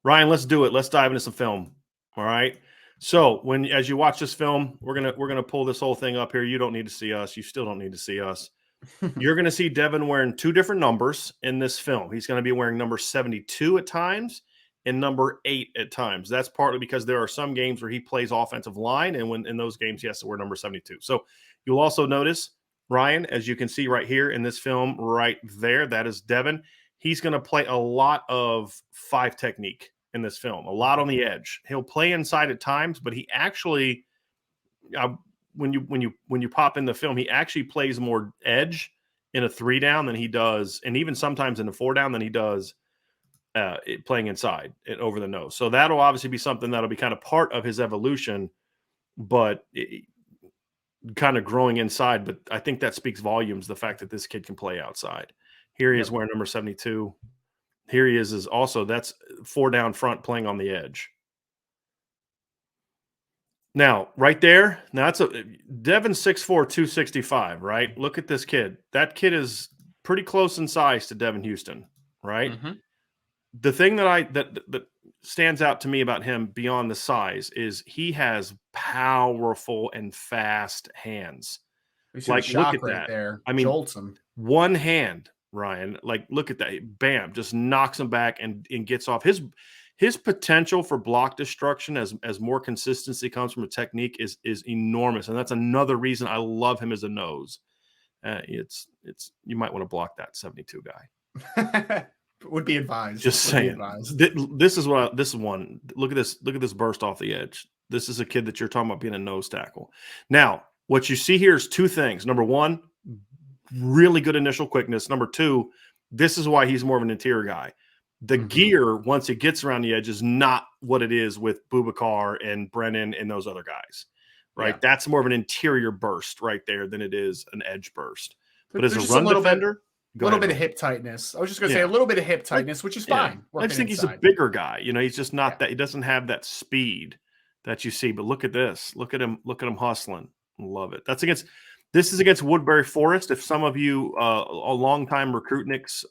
Ryan, let's do it. Let's dive into some film. All right. So as you watch this film, we're gonna pull this whole thing up here. You don't need to see us. You still don't need to see us. You're gonna see Devan wearing two different numbers in this film. He's gonna be wearing number 72 at times and number 8 at times. That's partly because there are some games where he plays offensive line, and when in those games he has to wear number 72. So you'll also notice Ryan, as you can see right here in this film, right there, that is Devan. He's going to play a lot of 5 technique in this film, a lot on the edge. He'll play inside at times, but he actually, when you pop in the film, he actually plays more edge in a 3 down than he does, and even sometimes in a 4 down than he does playing inside and over the nose. So that'll obviously be something that'll be kind of part of his evolution, but kind of growing inside. But I think that speaks volumes, the fact that this kid can play outside. Here he is wearing number 72. Here he is also, that's 4 down front playing on the edge. Now, right there, now that's Devan 6'4", 265, right? Look at this kid. That kid is pretty close in size to Devan Houstan, right? Mm-hmm. The thing that stands out to me about him beyond the size is he has powerful and fast hands. Like, look at that. There. I mean, jolts him. One hand, Ryan, like look at that. Bam, just knocks him back and gets off. His potential for block destruction as more consistency comes from a technique is enormous. And that's another reason I love him as a nose. It's you might want to block that 72 guy. Would be advised. Just saying. This is one. Look at this burst off the edge. This is a kid that you're talking about being a nose tackle. Now, what you see here is 2 things. Number 1, really good initial quickness. Number 2, this is why he's more of an interior guy. The gear, once it gets around the edge, is not what it is with Boubacar and Brennan and those other guys, right? Yeah. That's more of an interior burst right there than it is an edge burst. But as a run defender, a little bit of hip tightness. I was just going to say a little bit of hip tightness, which is fine. I just think he's a bigger guy. You know, he's just not that. He doesn't have that speed that you see. But look at this. Look at him hustling. Love it. This is against Woodbury Forest. If some of you, a longtime recruitniks,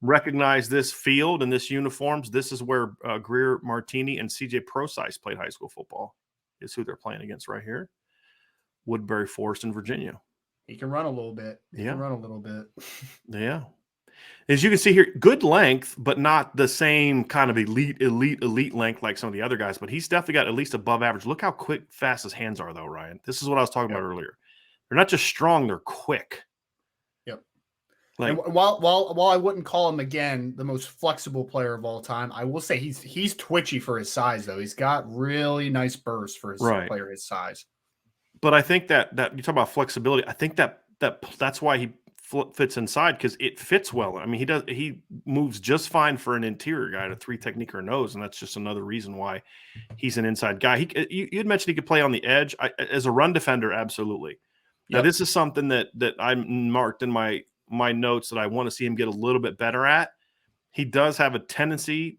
recognize this field and this uniforms, this is where Greer Martini and CJ Procyse played high school football. Is who they're playing against right here. Woodbury Forest in Virginia. He can run a little bit. Yeah. As you can see here, good length, but not the same kind of elite length like some of the other guys. But he's definitely got at least above average. Look how fast his hands are, though, Ryan. This is what I was talking about earlier. They're not just strong; they're quick. Yep. Like, and while I wouldn't call him again the most flexible player of all time, I will say he's twitchy for his size. Though he's got really nice bursts for his player his size. But I think that you talk about flexibility. I think that's why he fits inside, because it fits well. I mean, he moves just fine for an interior guy to 3 technique or nose, and that's just another reason why he's an inside guy. You had mentioned he could play on the edge as a run defender, absolutely. Yep. Now, this is something that I marked in my notes that I want to see him get a little bit better at. He does have a tendency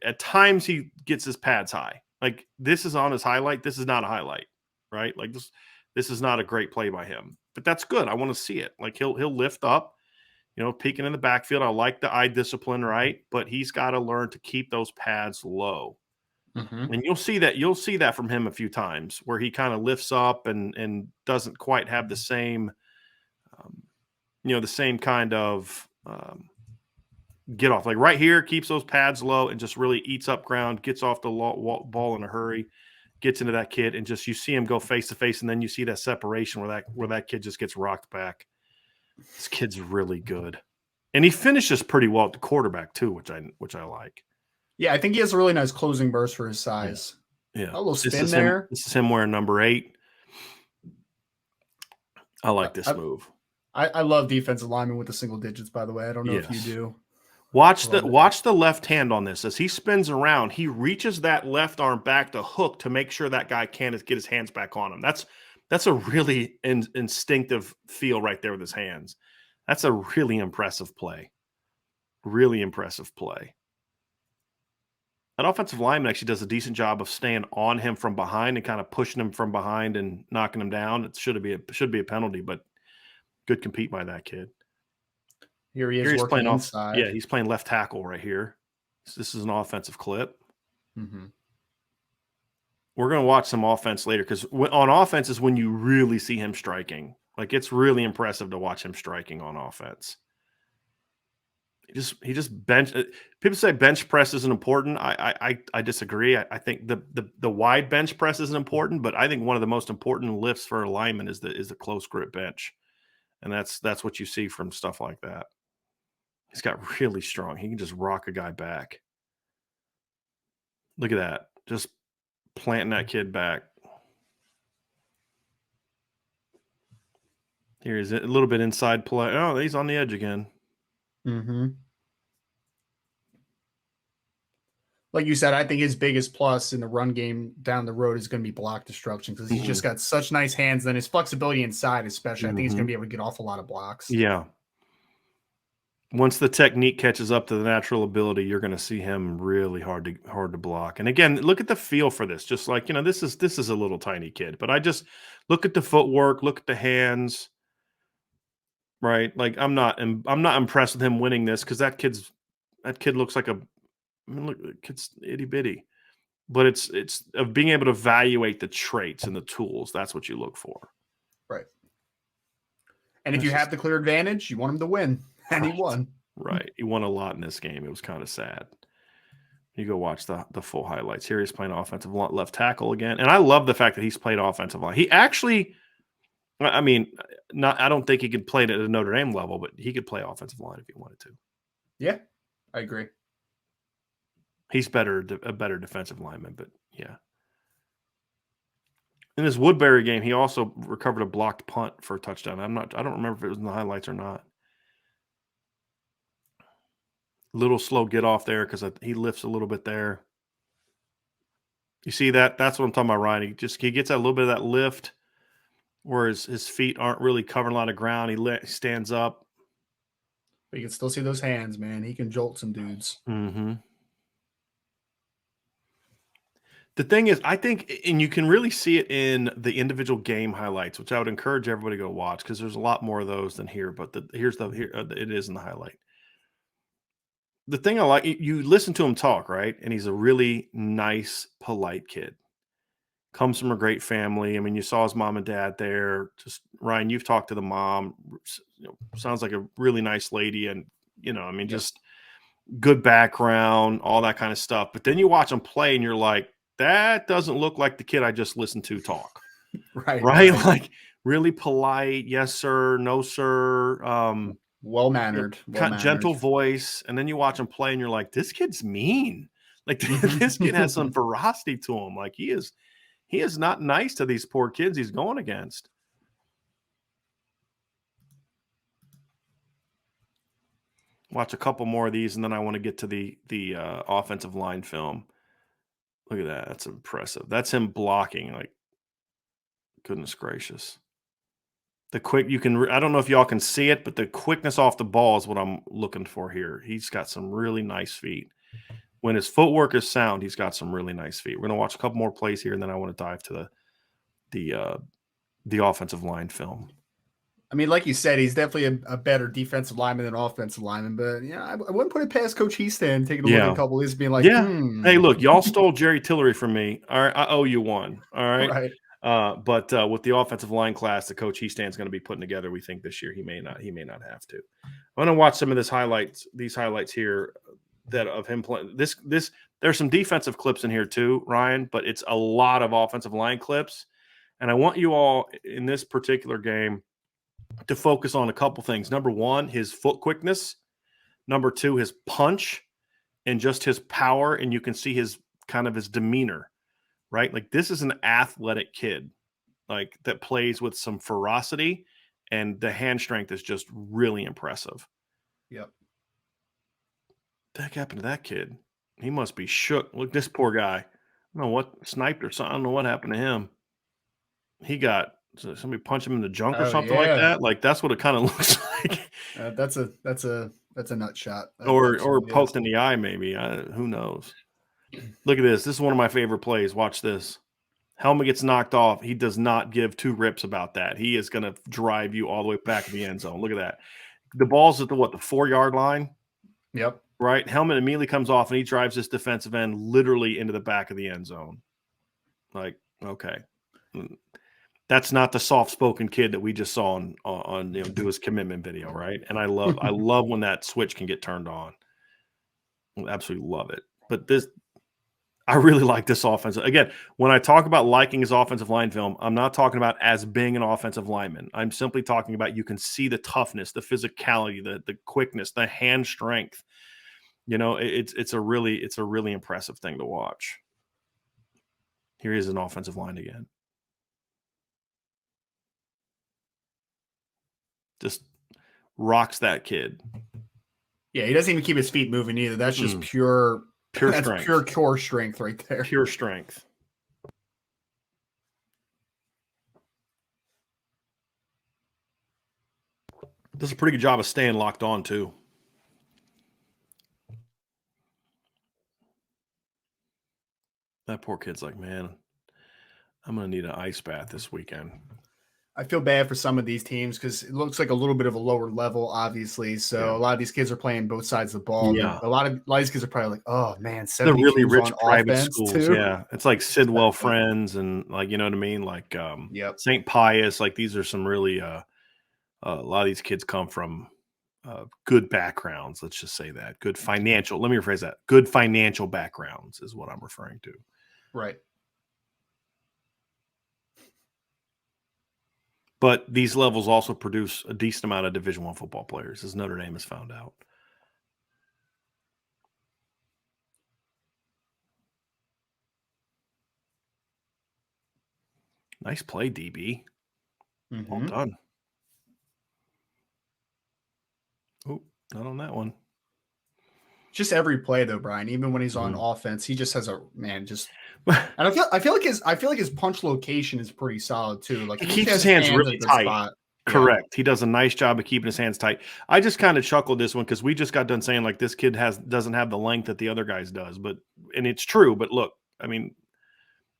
at times he gets his pads high. Like, this is on his highlight. This is not a highlight. Right? Like this is not a great play by him, but that's good. I want to see it. Like he'll lift up, peeking in the backfield. I like the eye discipline, right? But he's got to learn to keep those pads low. And you'll see that from him a few times where he kind of lifts up and doesn't quite have the same, the same kind of get off. Like right here, keeps those pads low and just really eats up ground, gets off the ball in a hurry. Gets into that kid, and just you see him go face to face, and then you see that separation where that kid just gets rocked back. This kid's really good, and he finishes pretty well at the quarterback too, which I like. Yeah, I think he has a really nice closing burst for his size. Yeah. A little spin there. This is him wearing number 8. I like this move. I love defensive linemen with the single digits. By the way, I don't know if you do. Watch the left hand on this. As he spins around, he reaches that left arm back to hook to make sure that guy can't get his hands back on him. That's a really instinctive feel right there with his hands. That's a really impressive play. Really impressive play. That offensive lineman actually does a decent job of staying on him from behind and kind of pushing him from behind and knocking him down. It should be a penalty, but good compete by that kid. Here he is working playing inside. He's playing left tackle right here. This is an offensive clip. Mm-hmm. We're going to watch some offense later because on offense is when you really see him striking. Like, it's really impressive to watch him striking on offense. He just bench. People say bench press isn't important. I disagree. I think the wide bench press isn't important, but I think one of the most important lifts for a lineman is the close grip bench, and that's what you see from stuff like that. He's got really strong. He can just rock a guy back. Look at that, just planting that kid back. Here is a little bit inside play. Oh, he's on the edge again. Mm-hmm. Like you said, I think his biggest plus in the run game down the road is going to be block destruction because he's just got such nice hands. And his flexibility inside, especially, I think he's going to be able to get off a lot of blocks. Yeah. Once the technique catches up to the natural ability, you're going to see him really hard to block. And again, look at the feel for this. Just like, this is a little tiny kid, but I just look at the footwork, look at the hands. Right? Like, I'm not impressed with him winning this because that kid looks like look, the kid's itty bitty. But it's of being able to evaluate the traits and the tools. That's what you look for. Right. And if you have the clear advantage, you want him to win. And he won. Right. He won a lot in this game. It was kind of sad. You go watch the full highlights. Here he's playing offensive left tackle again. And I love the fact that he's played offensive line. He actually, I don't think he could play it at a Notre Dame level, but he could play offensive line if he wanted to. Yeah, I agree. He's a better defensive lineman, but yeah. In his Woodbury game, he also recovered a blocked punt for a touchdown. I don't remember if it was in the highlights or not. Little slow get off there because he lifts a little bit there. You see that? That's what I'm talking about, Ryan. He gets a little bit of that lift where his feet aren't really covering a lot of ground. He stands up. But you can still see those hands, man. He can jolt some dudes. Mm-hmm. The thing is, I think, and you can really see it in the individual game highlights, which I would encourage everybody to go watch because there's a lot more of those than here. But it is in the highlight. The thing I like, you listen to him talk, right? And he's a really nice, polite kid. Comes from a great family. I mean, you saw his mom and dad there. Just Ryan, you've talked to the mom. Sounds like a really nice lady, and just good background, all that kind of stuff. But then you watch him play, and you're like, that doesn't look like the kid I just listened to talk. Right. Like really polite. Yes, sir. No, sir. Well-mannered. Gentle voice. And then you watch him play and you're like, this kid's mean. Like this kid has some ferocity to him. Like he is not nice to these poor kids he's going against. Watch a couple more of these, and then I want to get to the offensive line film. Look at that. That's impressive. That's him blocking. Like, goodness gracious. I don't know if y'all can see it, but the quickness off the ball is what I'm looking for here. He's got some really nice feet. When his footwork is sound, he's got some really nice feet. We're going to watch a couple more plays here, and then I want to dive to the offensive line film. I mean, like you said, he's definitely a better defensive lineman than offensive lineman. But I wouldn't put it past Coach Houstan taking a look at a couple of these, being like, Hey, look, y'all stole Jerry Tillery from me. All right, I owe you one. All right. Right. But with the offensive line class that Coach Houstan is going to be putting together, we think this year he may not have to. I'm going to watch some of these highlights here that of him playing this. There's some defensive clips in here too, Ryan, but it's a lot of offensive line clips. And I want you all in this particular game to focus on a couple things. Number one, his foot quickness. Number two, his punch and just his power. And you can see his demeanor, right? Like this is an athletic kid, like that plays with some ferocity, and the hand strength is just really impressive. Yep. What the heck happened to that kid? He must be shook. Look, this poor guy. I don't know what sniped or something. I don't know what happened to him. He got somebody punch him in the junk or something like that. Like that's what it kind of looks like. That's a nut shot. Or poked in the eye, maybe. Who knows? Look at this. This is one of my favorite plays. Watch this. Helmet gets knocked off. He does not give two rips about that. He is going to drive you all the way back to the end zone. Look at that. The ball's at the 4-yard line. Yep. right? Helmet immediately comes off, and he drives this defensive end literally into the back of the end zone. Like, okay. That's not the soft-spoken kid that we just saw on do his commitment video, right? And I love when that switch can get turned on. I absolutely love it. But I really like this offense. Again, when I talk about liking his offensive line film, I'm not talking about as being an offensive lineman. I'm simply talking about you can see the toughness, the physicality, the quickness, the hand strength. It's a really impressive thing to watch. Here he is an offensive line again. Just rocks that kid. Yeah, he doesn't even keep his feet moving either. That's just pure strength. Pure core strength right there. Pure strength. Does a pretty good job of staying locked on too. That poor kid's like, man, I'm going to need an ice bath this weekend. I feel bad for some of these teams because it looks like a little bit of a lower level, obviously. So a lot of these kids are playing both sides of the ball. Yeah. A lot of these kids are probably like, oh man, they're really rich on private offense schools. too. Yeah. It's like Sidwell Friends and like, you know what I mean? Like St. Pius. Like these are some really a lot of these kids come from good backgrounds. Let's just say that. Good financial. Let me rephrase that. Good financial backgrounds is what I'm referring to. Right. But these levels also produce a decent amount of Division I football players, as Notre Dame has found out. Nice play, DB. Well done. Oh, not on that one. Just every play though, Brian. Even when he's on offense, he just has and I feel like his punch location is pretty solid too. Like he keeps his hands really tight. Spot. Correct. Yeah. He does a nice job of keeping his hands tight. I just kind of chuckled this one because we just got done saying like this kid doesn't have the length that the other guys does, and it's true. But look, I mean,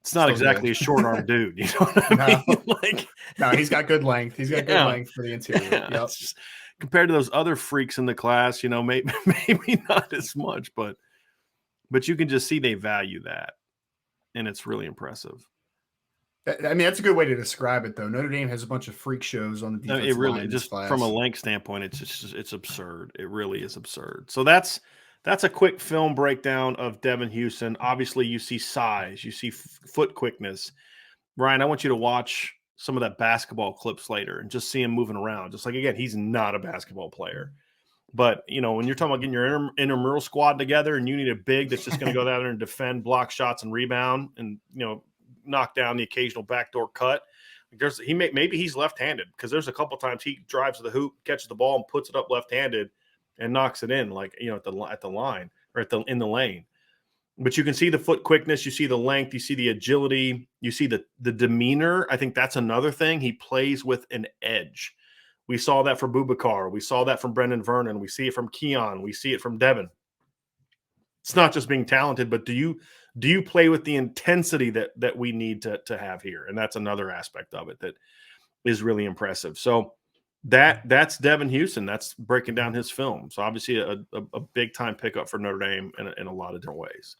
it's not exactly a short arm dude. You know what I mean? Like, no, he's got good length. He's got good length for the interior. Yeah, yep. Just, compared to those other freaks in the class, maybe not as much, but you can just see they value that, and it's really impressive. I mean, that's a good way to describe it, though. Notre Dame has a bunch of freak shows on the defensive it really line just class. From a length standpoint, it's absurd. It really is absurd. So that's a quick film breakdown of Devan Houstan. Obviously, you see size, you see foot quickness. Ryan, I want you to watch some of that basketball clips later and just see him moving around. Just like, again, he's not a basketball player. But, when you're talking about getting your intramural squad together and you need a big that's just going to go down there and defend, block shots, and rebound and, knock down the occasional backdoor cut. Maybe he's left-handed because there's a couple times he drives to the hoop, catches the ball, and puts it up left-handed and knocks it in, like at the line or in the lane. But you can see the foot quickness, you see the length, you see the agility, you see the demeanor. I think that's another thing. He plays with an edge. We saw that from Boubacar. We saw that from Brendan Vernon. We see it from Keon. We see it from Devan. It's not just being talented, but do you play with the intensity that we need to have here? And that's another aspect of it that is really impressive. So that's Devan Houstan. That's breaking down his film. So obviously a big time pickup for Notre Dame in a lot of different ways.